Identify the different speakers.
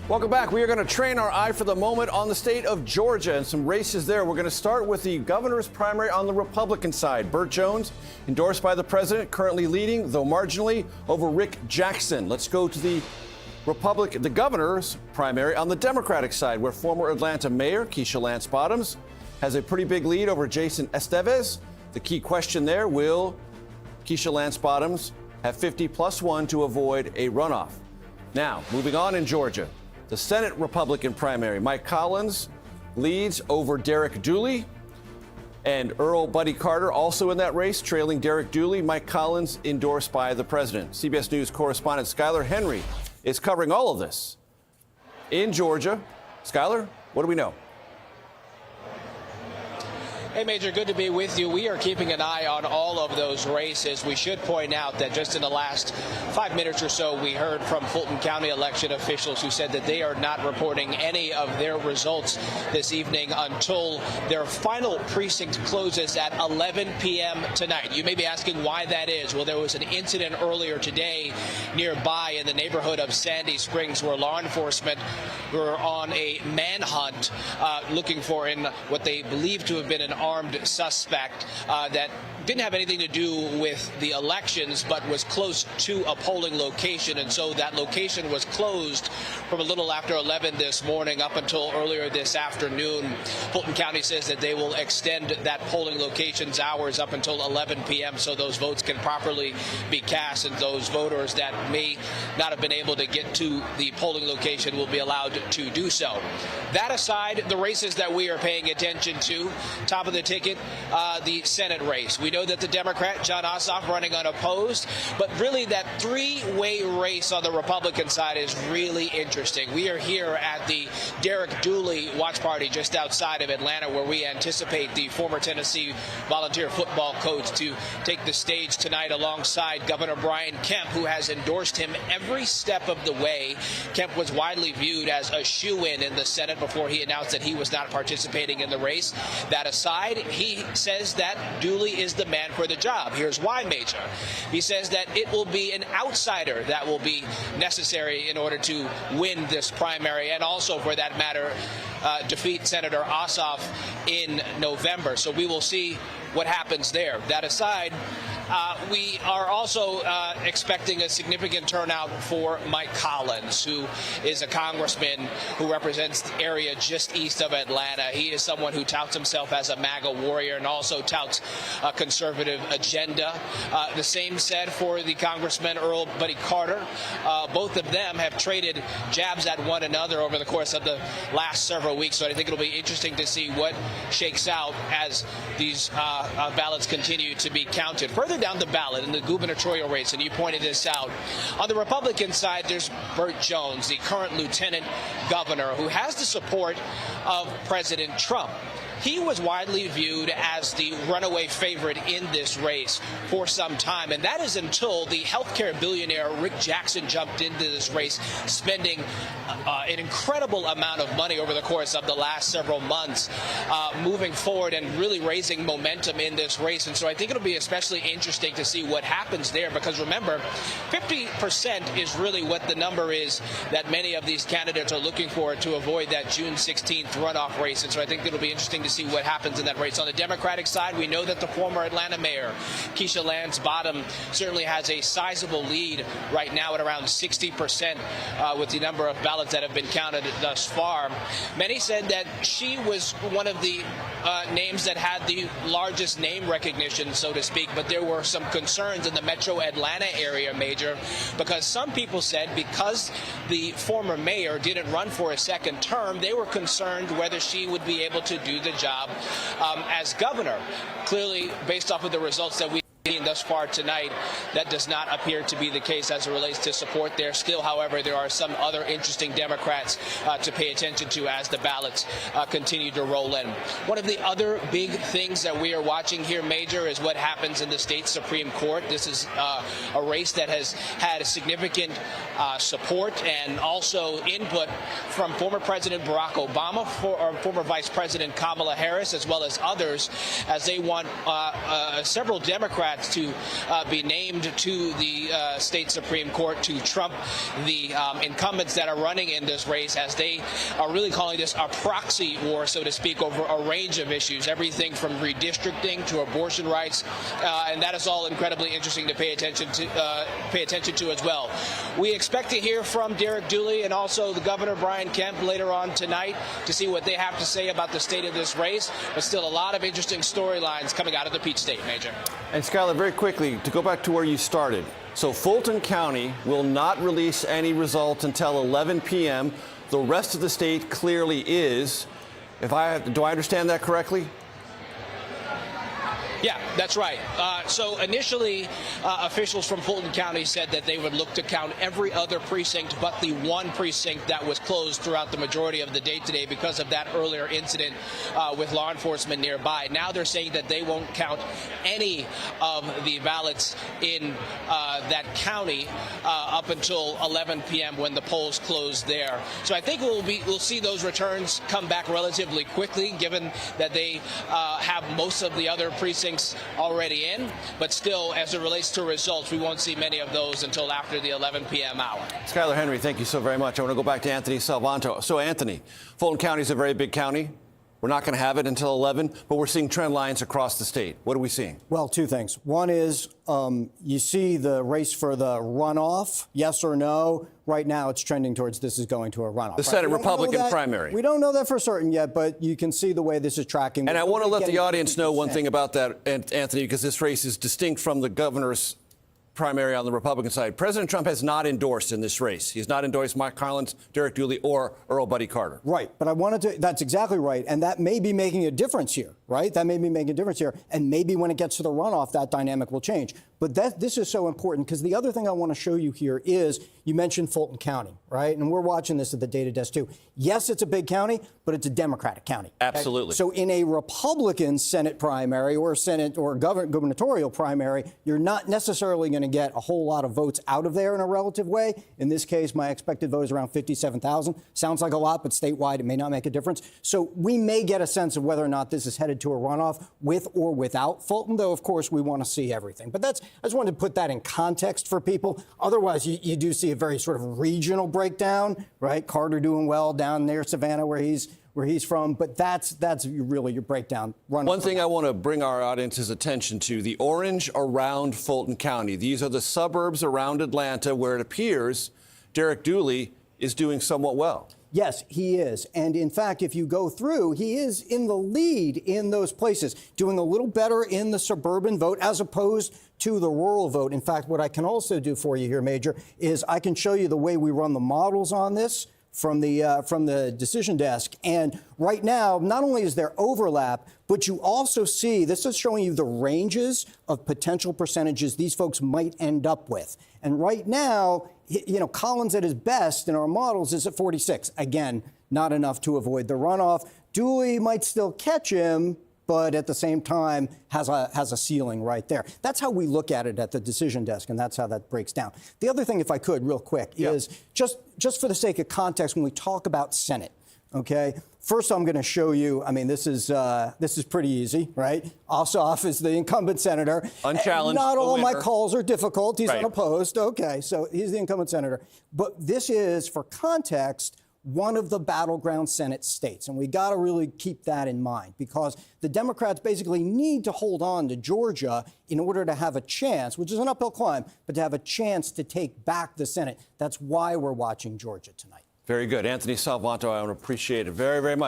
Speaker 1: Welcome back. We are going to train our eye for the moment on the state of Georgia and some races there. We're going to start with the governor's primary on the Republican side. Burt Jones, endorsed by the president, currently leading, though marginally, over Rick Jackson. Let's go to the governor's primary on the Democratic side, where former Atlanta Mayor Keisha Lance Bottoms has a pretty big lead over Jason Estevez. The key question there, will Keisha Lance Bottoms have 50+1 to avoid a runoff? Now, moving on in Georgia. The Senate Republican primary, Mike Collins leads over Derek Dooley, and Earl Buddy Carter also in that race, trailing Derek Dooley. Mike Collins endorsed by the president. CBS News correspondent Skyler Henry is covering all of this in Georgia. Skyler, what do we know?
Speaker 2: Hey, Major, good to be with you. We are keeping an eye on all of those races. We should point out that just in the last 5 minutes or so, we heard from Fulton County election officials who said that they are not reporting any of their results this evening until their final precinct closes at 11 p.m. tonight. You may be asking why that is. Well, there was an incident earlier today nearby in the neighborhood of Sandy Springs where law enforcement were on a manhunt looking for what they believe to have been an armed suspect that didn't have anything to do with the elections, but was close to a polling location. And so that location was closed from a little after 11 this morning up until earlier this afternoon. Fulton County says that they will extend that polling location's hours up until 11 p.m. so those votes can properly be cast, and those voters that may not have been able to get to the polling location will be allowed to do so. That aside, the races that we are paying attention to, top of the ticket, the Senate race. We know that the Democrat, Jon Ossoff, running unopposed, but really that three-way race on the Republican side is really interesting. We are here at the Derek Dooley watch party just outside of Atlanta, where we anticipate the former Tennessee volunteer football coach to take the stage tonight alongside Governor Brian Kemp, who has endorsed him every step of the way. Kemp was widely viewed as a shoo-in in the Senate before he announced that he was not participating in the race. That aside, he says that Dooley is the man for the job. Here's why, Major. He says that it will be an outsider that will be necessary in order to win this primary, and also, for that matter, defeat Senator Ossoff in November. So we will see what happens there. That aside, we are also expecting a significant turnout for Mike Collins, who is a congressman who represents the area just east of Atlanta. He is someone who touts himself as a MAGA warrior and also touts a conservative agenda. The same said for the Congressman Earl Buddy Carter. Both of them have traded jabs at one another over the course of the last several weeks, so I think it'll be interesting to see what shakes out as these ballots continue to be counted. Further down the ballot in the gubernatorial race, and you pointed this out, on the Republican side, there's Burt Jones, the current lieutenant governor, who has the support of President Trump. He was widely viewed as the runaway favorite in this race for some time, and that is until the healthcare billionaire Rick Jackson jumped into this race, spending an incredible amount of money over the course of the last several months, moving forward and really raising momentum in this race. And so I think it'll be especially interesting to see what happens there, because remember, 50% is really what the number is that many of these candidates are looking for to avoid that June 16th runoff race. And so I think it'll be interesting to see what happens in that race. On the Democratic side, we know that the former Atlanta mayor, Keisha Lance Bottoms, certainly has a sizable lead right now at around 60% with the number of ballots that have been counted thus far. Many said that she was one of the names that had the largest name recognition, so to speak, but there were some concerns in the metro Atlanta area, Major, because some people said because the former mayor didn't run for a second term, they were concerned whether she would be able to do the job as governor. Clearly, based off of the results that we've seen thus far tonight, that does not appear to be the case as it relates to support there. Still, however, there are some other interesting Democrats to pay attention to as the ballots continue to roll in. One of the other big things that we are watching here, Major, is what happens in the state Supreme Court. This is a race that has had significant support and also input from former President Barack Obama, former Vice President Kamala Harris, as well as others, as they want several Democrats Democrats to be named to the state Supreme Court to trump the incumbents that are running in this race, as they are really calling this a proxy war, so to speak, over a range of issues, everything from redistricting to abortion rights, and that is all incredibly interesting to pay attention to as well. We expect to hear from Derek Dooley and also the Governor Brian Kemp later on tonight to see what they have to say about the state of this race, but still a lot of interesting storylines coming out of the Peach State, Major.
Speaker 1: And Skyler, very quickly, to go back to where you started. So Fulton County will not release any results until 11 p.m. The rest of the state clearly is. Do I understand that correctly?
Speaker 2: Yeah, that's right. So initially, officials from Fulton County said that they would look to count every other precinct but the one precinct that was closed throughout the majority of the day today because of that earlier incident with law enforcement nearby. Now they're saying that they won't count any of the ballots in that county up until 11 p.m. when the polls close there. So I think we'll see those returns come back relatively quickly, given that they have most of the other precincts already in, but still, as it relates to results, we won't see many of those until after the 11 p.m. hour.
Speaker 1: Skyler Henry, thank you so very much. I want to go back to Anthony Salvanto. So, Anthony, Fulton County is a very big county. We're not going to have it until 11, but we're seeing trend lines across the state. What are we seeing?
Speaker 3: Well, two things. One is you see the race for the runoff, yes or no. Right now, it's trending towards this is going to a runoff.
Speaker 1: The Senate Republican primary.
Speaker 3: We don't know that for certain yet, but you can see the way this is tracking.
Speaker 1: And I want to let the audience know one thing about that, Anthony, because this race is distinct from the governor's primary on the Republican side. President Trump has not endorsed in this race. He's not endorsed Mike Collins, Derek Dooley, or Earl Buddy Carter.
Speaker 3: Right. But I wanted to, that's exactly right. And that may be making a difference here, right? That may be making a difference here. And maybe when it gets to the runoff, that dynamic will change. But this is so important because the other thing I want to show you here is you mentioned Fulton County, right? And we're watching this at the data desk, too. Yes, it's a big county, but it's a Democratic county.
Speaker 1: Absolutely.
Speaker 3: Okay? So in a Republican Senate primary or Senate or gubernatorial primary, you're not necessarily going to get a whole lot of votes out of there in a relative way. In this case, my expected vote is around 57,000. Sounds like a lot, but statewide, it may not make a difference. So we may get a sense of whether or not this is headed to a runoff with or without Fulton, though, of course, we want to see everything. But I just wanted to put that in context for people. Otherwise, you do see a very sort of regional breakdown, right? Carter doing well down near Savannah where he's from. But that's really your breakdown.
Speaker 1: One thing I want to bring our audience's attention to, the orange around Fulton County. These are the suburbs around Atlanta where it appears Derek Dooley is doing somewhat well.
Speaker 3: Yes, he is. And in fact, if you go through, he is in the lead in those places, doing a little better in the suburban vote as opposed to the rural vote. In fact, what I can also do for you here, Major, is I can show you the way we run the models on this from the decision desk. And right now, not only is there overlap, but you also see, this is showing you the ranges of potential percentages these folks might end up with. And right now, Collins at his best in our models is at 46. Again, not enough to avoid the runoff. Dooley might still catch him, but at the same time has a ceiling right there. That's how we look at it at the decision desk, and that's how that breaks down. The other thing, if I could, real quick, is just for the sake of context, when we talk about Senate, okay? First, I'm going to show you, I mean, this is pretty easy, right? Ossoff is the incumbent senator.
Speaker 1: Unchallenged.
Speaker 3: Not all my calls are difficult. He's
Speaker 1: right.
Speaker 3: Unopposed. Okay, so he's the incumbent senator. But this is, for context, one of the battleground Senate states. And we got to really keep that in mind because the Democrats basically need to hold on to Georgia in order to have a chance, which is an uphill climb, but to have a chance to take back the Senate. That's why we're watching Georgia tonight.
Speaker 1: Very good. Anthony Salvanto, I want to appreciate it very, very much.